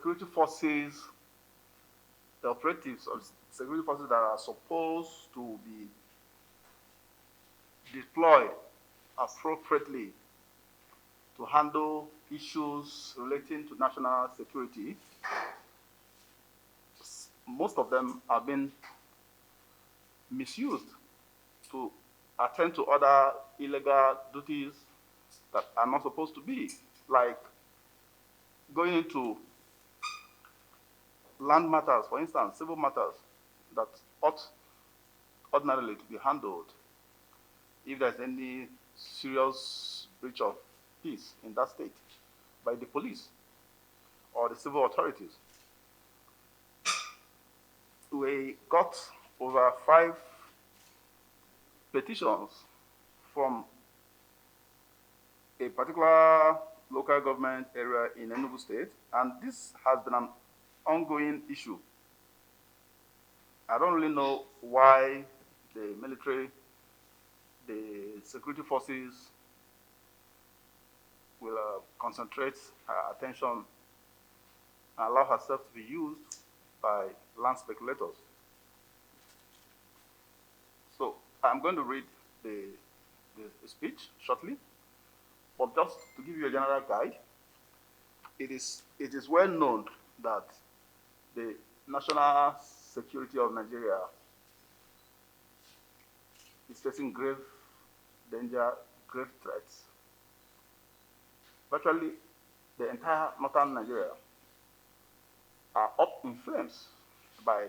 security forces, the operatives of security forces that are supposed to be deployed appropriately to handle issues relating to national security, most of them have been misused to attend to other illegal duties that are not supposed to be, like going into land matters, for instance, civil matters that ought ordinarily to be handled if there's any serious breach of peace in that state by the police or the civil authorities. We got over 5 petitions from a particular local government area in Enugu State, and this has been an ongoing issue. I don't really know why the military, the security forces will concentrate her attention and allow herself to be used by land speculators. So I'm going to read the speech shortly, but just to give you a general guide, it is well known that the national security of Nigeria is facing grave danger, grave threats. Virtually the entire northern Nigeria are up in flames by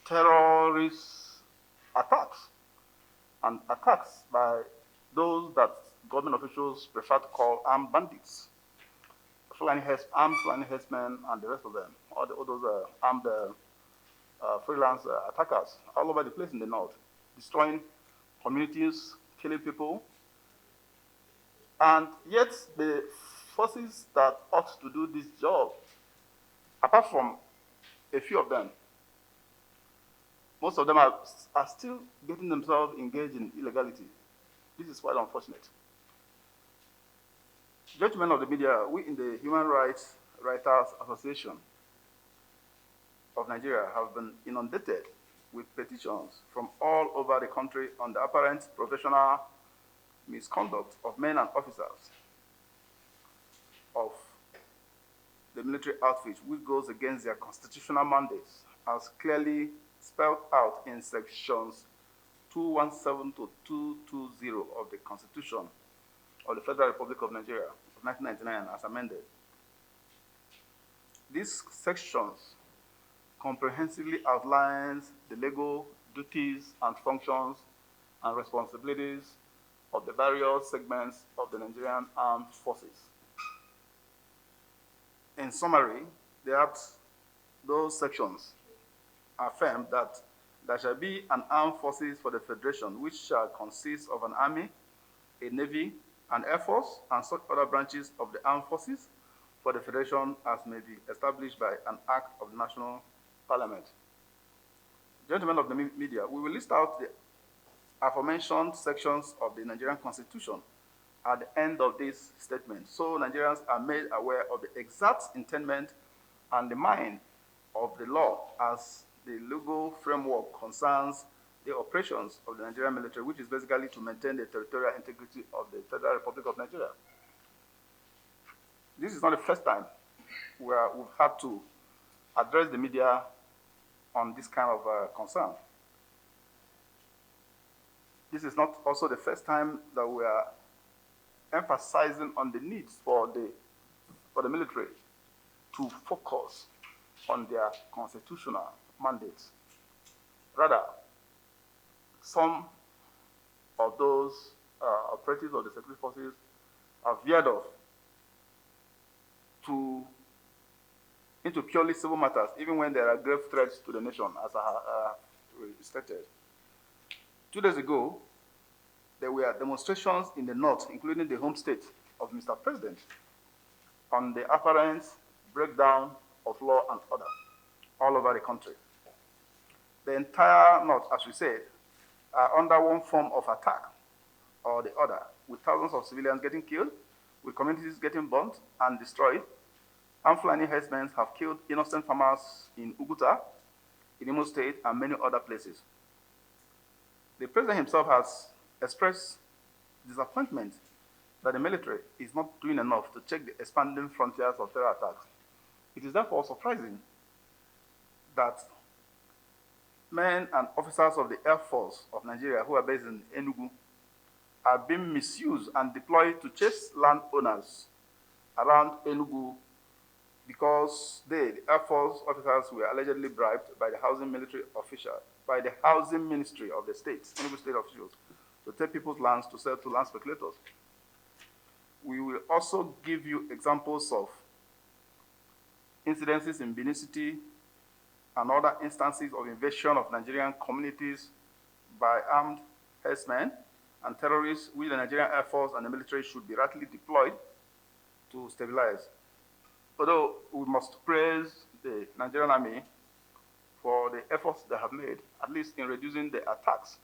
terrorist attacks and attacks by those that government officials prefer to call armed bandits, armed Fulani herdsmen, and the rest of them, all those armed freelance attackers all over the place in the north, destroying communities, killing people. And yet the forces that ought to do this job, apart from a few of them, most of them are still getting themselves engaged in illegality. This is quite unfortunate. Gentlemen of the media, we in the Human Rights Writers Association of Nigeria have been inundated with petitions from all over the country on the apparent professional misconduct of men and officers of the military outfit, which goes against their constitutional mandates, as clearly spelled out in sections 217 to 220 of the Constitution of the Federal Republic of Nigeria of 1999 as amended. These sections comprehensively outlines the legal duties and functions and responsibilities of the various segments of the Nigerian armed forces. In summary, those sections affirm that there shall be an armed forces for the Federation, which shall consist of an army, a navy, an air force, and such other branches of the armed forces for the Federation as may be established by an act of the National Parliament. Gentlemen of the media, we will list out the aforementioned sections of the Nigerian Constitution at the end of this statement, so Nigerians are made aware of the exact intent and the mind of the law as the legal framework concerns the operations of the Nigerian military, which is basically to maintain the territorial integrity of the Federal Republic of Nigeria. This is not the first time where we've had to address the media on this kind of concern. This is not also the first time that we are emphasizing on the needs for the military to focus on their constitutional mandates. Rather, some of those operatives of the security forces are veered off into purely civil matters, even when there are grave threats to the nation, as I stated. 2 days ago, there were demonstrations in the north, including the home state of Mr. President, on the apparent breakdown of law and order all over the country. The entire north, as we said, are under one form of attack or the other, with thousands of civilians getting killed, with communities getting burnt and destroyed, Armed Fulani herdsmen have killed innocent farmers in Uguta, in Imo State, and many other places. The president himself has expressed disappointment that the military is not doing enough to check the expanding frontiers of terror attacks. It is therefore surprising that men and officers of the Air Force of Nigeria who are based in Enugu are being misused and deployed to chase landowners around Enugu because they, the Air Force officers, were allegedly bribed by the housing ministry of the state, Enugu state officials, to take people's lands to sell to land speculators. We will also give you examples of incidences in Benin City and other instances of invasion of Nigerian communities by armed herdsmen and terrorists, which the Nigerian Air Force and the military should be rapidly deployed to stabilize. Although we must praise the Nigerian Army for the efforts they have made, at least in reducing the attacks,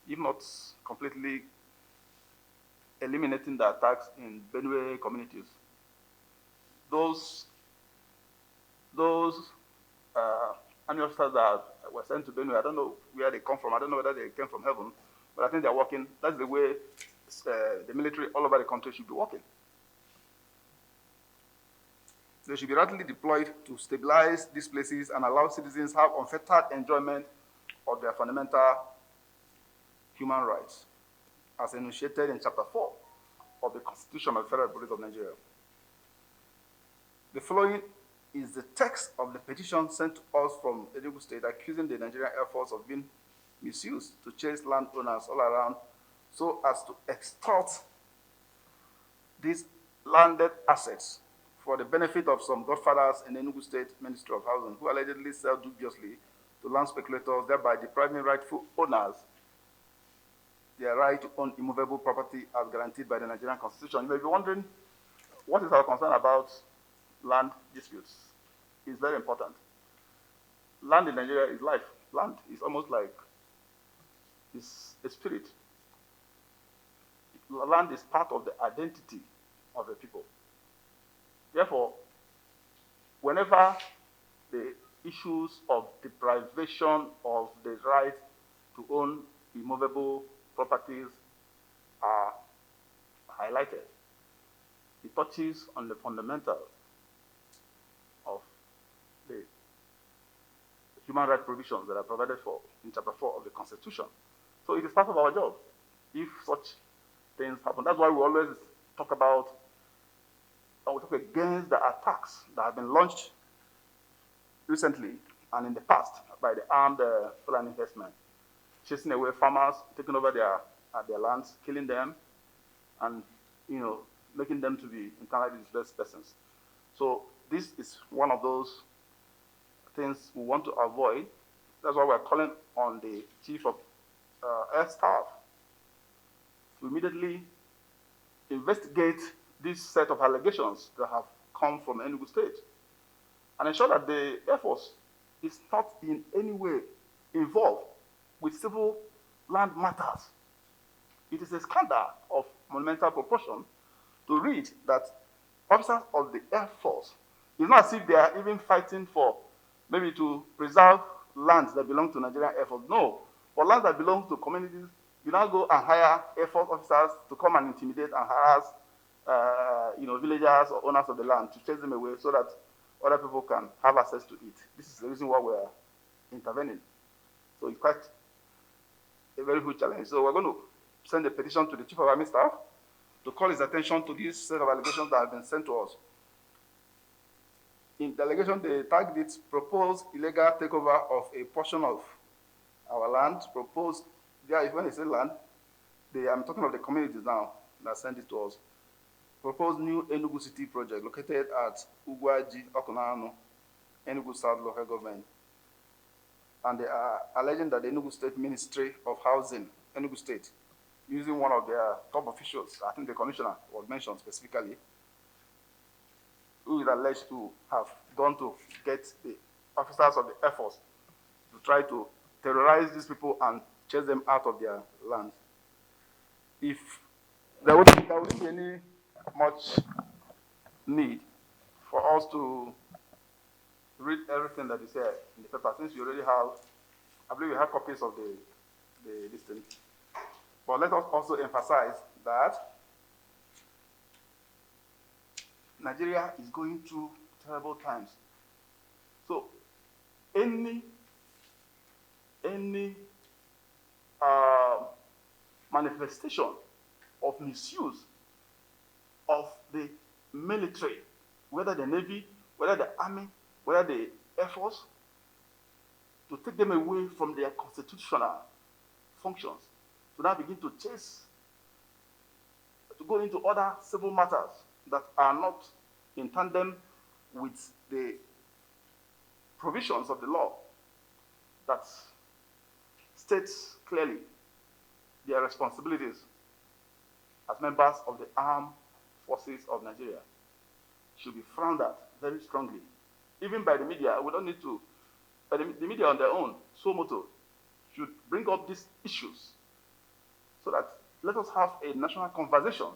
if not completely eliminating the attacks in Benue communities. Those army officers that were sent to Benue, I don't know where they come from. I don't know whether they came from heaven, but I think they're working. That's the way the military all over the country should be working. They should be rapidly deployed to stabilize these places and allow citizens to have unfettered enjoyment of their fundamental human rights, as enunciated in Chapter 4 of the Constitution of the Federal Republic of Nigeria. The following is the text of the petition sent to us from Enugu State, accusing the Nigerian Air Force of being misused to chase landowners all around so as to extort these landed assets for the benefit of some godfathers in the Enugu State Ministry of Housing who allegedly sell dubiously to land speculators, thereby depriving rightful owners their right to own immovable property as guaranteed by the Nigerian Constitution. You may be wondering, what is our concern about land disputes? It's very important. Land in Nigeria is life. Land is almost like it's a spirit. Land is part of the identity of a people. Therefore, whenever the issues of deprivation of the right to own immovable properties are highlighted, it touches on the fundamental of the human rights provisions that are provided for in Chapter 4 of the Constitution. So it is part of our job if such things happen. That's why we always talk about, and we talk against the attacks that have been launched recently and in the past by the armed Fulani herdsmen, chasing away farmers, taking over their lands, killing them, and making them to be internally displaced persons. So this is one of those things we want to avoid. That's why we're calling on the Chief of Air Staff to immediately investigate this set of allegations that have come from Enugu State and ensure that the Air Force is not in any way involved with civil land matters. It is a scandal of monumental proportion to read that officers of the Air Force, it's not as if they are even fighting for maybe to preserve lands that belong to Nigerian Air Force. No, for lands that belong to communities, you now go and hire Air Force officers to come and intimidate and harass villagers or owners of the land to chase them away so that other people can have access to it. This is the reason why we're intervening. So it's quite a very huge challenge. So we're going to send a petition to the Chief of Army Staff to call his attention to this set of allegations that have been sent to us. In the allegation, they tagged it proposed illegal takeover of a portion of our land. Proposed, when they say land, I'm talking of the communities now that sent it to us. Proposed new Enugu City project located at Ugwaji, Okunano, Enugu South Local Government. And they are alleging that the Enugu State Ministry of Housing, Enugu State, using one of their top officials, I think the commissioner was mentioned specifically, who is alleged to have gone to get the officers of the Air Force to try to terrorize these people and chase them out of their lands. If there wouldn't be any much need for us to read everything that is here in the paper, since you already have, I believe you have copies of the listing. But let us also emphasize that Nigeria is going through terrible times. So any manifestation of misuse of the military, whether the Navy, whether the Army, whether the Air Force, to take them away from their constitutional functions, to now begin to chase, to go into other civil matters that are not in tandem with the provisions of the law that states clearly their responsibilities as members of the armed forces of Nigeria should be frowned at very strongly. Even by the media, we don't need to, but the media on their own, so moto, should bring up these issues so that let us have a national conversation.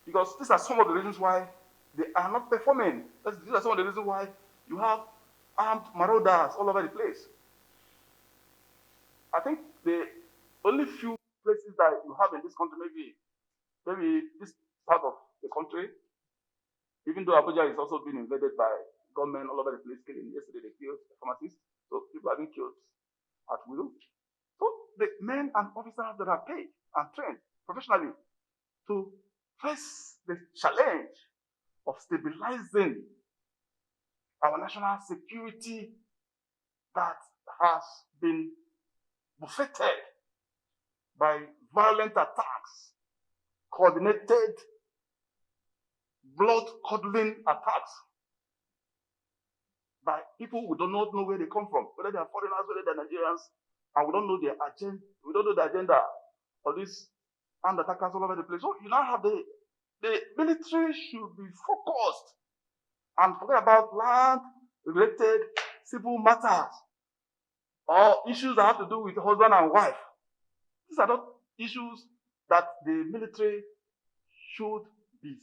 Because these are some of the reasons why they are not performing. These are some of the reasons why you have armed marauders all over the place. I think the only few places that you have in this country, maybe this part of the country, even though Abuja is also being invaded by gunmen all over the place, killing. Yesterday they killed a pharmacist, so people are being killed at will. So the men and officers that are paid and trained professionally to face the challenge of stabilizing our national security that has been buffeted by violent attacks, coordinated, blood-curdling attacks by people we do not know where they come from, whether they are foreigners, whether they are Nigerians, and we don't know their agenda. We don't know the agenda of these armed attackers all over the place. So you now have the military should be focused and forget about land-related civil matters or issues that have to do with husband and wife. These are not issues that the military should be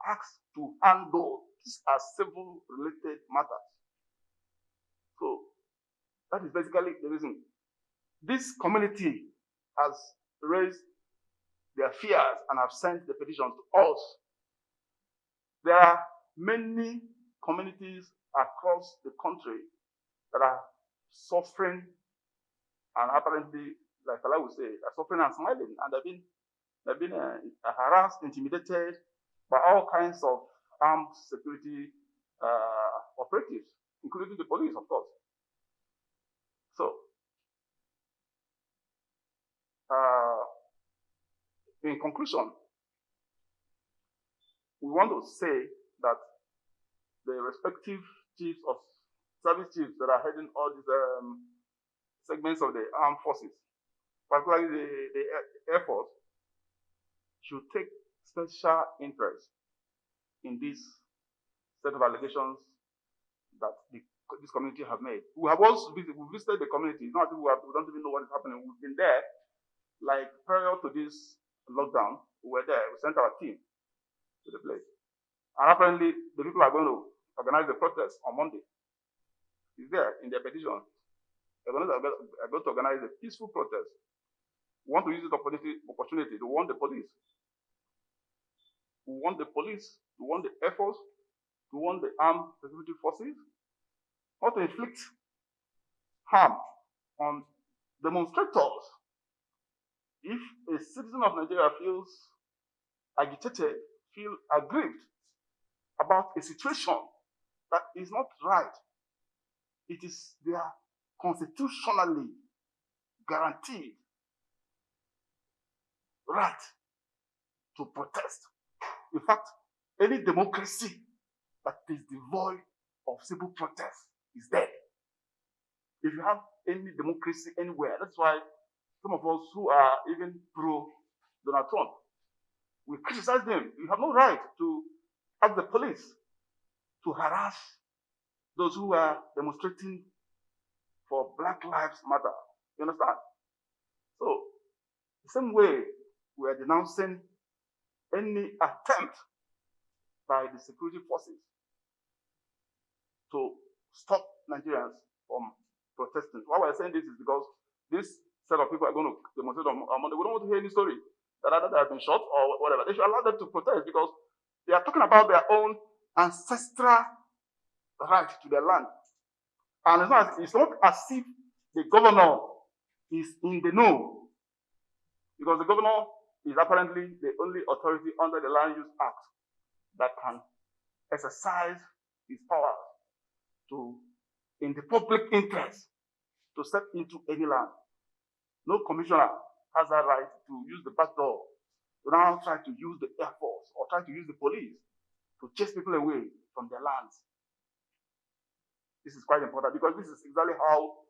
asked to handle. These are civil-related matters. So that is basically the reason. This community has raised their fears and have sent the petition to us. There are many communities across the country that are suffering and apparently, like Allah would say, are suffering and smiling, and they've been harassed, intimidated by all kinds of armed security operatives, including the police, of course. So, in conclusion, we want to say that the respective chiefs of service chiefs that are heading all these segments of the armed forces, particularly the Air Force, should take special interest in this set of allegations that this community have made. We have also visited the community. It's not that we don't even know what is happening. We've been there, like prior to this lockdown. We were there. We sent our team to the place. And apparently, the people are going to organize a protest on Monday. It's there in their petition. They're going to organize a peaceful protest. We want to use this opportunity to warn the police. We want the police, we want the Air Force, we want the armed security forces, not to inflict harm on demonstrators. If a citizen of Nigeria feels agitated, feels aggrieved about a situation that is not right, it is their constitutionally guaranteed right to protest. In fact, any democracy that is devoid of civil protest is dead. If you have any democracy anywhere, that's why some of us who are even pro Donald Trump, we criticize them. You have no right to ask the police to harass those who are demonstrating for Black Lives Matter. You understand? So, the same way we are denouncing any attempt by the security forces to stop Nigerians from protesting. Why we're saying this is because this set of people are going to demonstrate on Monday. We don't want to hear any story that either they have been shot or whatever. They should allow them to protest because they are talking about their own ancestral right to their land. And it's not as if the governor is in the know, because the governor is apparently the only authority under the Land Use Act that can exercise his power to, in the public interest, to step into any land. No commissioner has that right to use the back door to now try to use the Air Force or try to use the police to chase people away from their lands. This is quite important because this is exactly how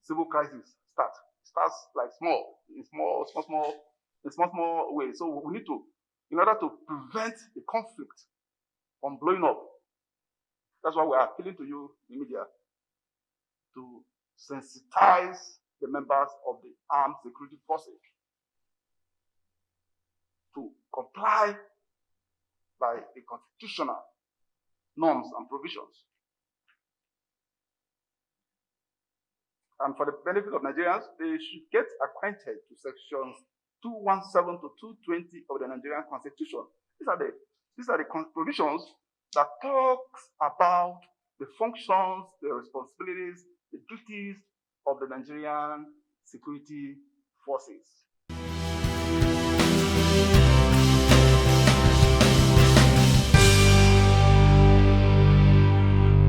civil crisis starts. It starts like small ways. So we need to, in order to prevent the conflict from blowing up, that's why we are appealing to you, the media, to sensitize the members of the armed security forces to comply by the constitutional norms and provisions. And for the benefit of Nigerians, they should get acquainted to sections 217 to 220 of the Nigerian Constitution. These are the provisions that talks about the functions, the responsibilities, the duties of the Nigerian security forces.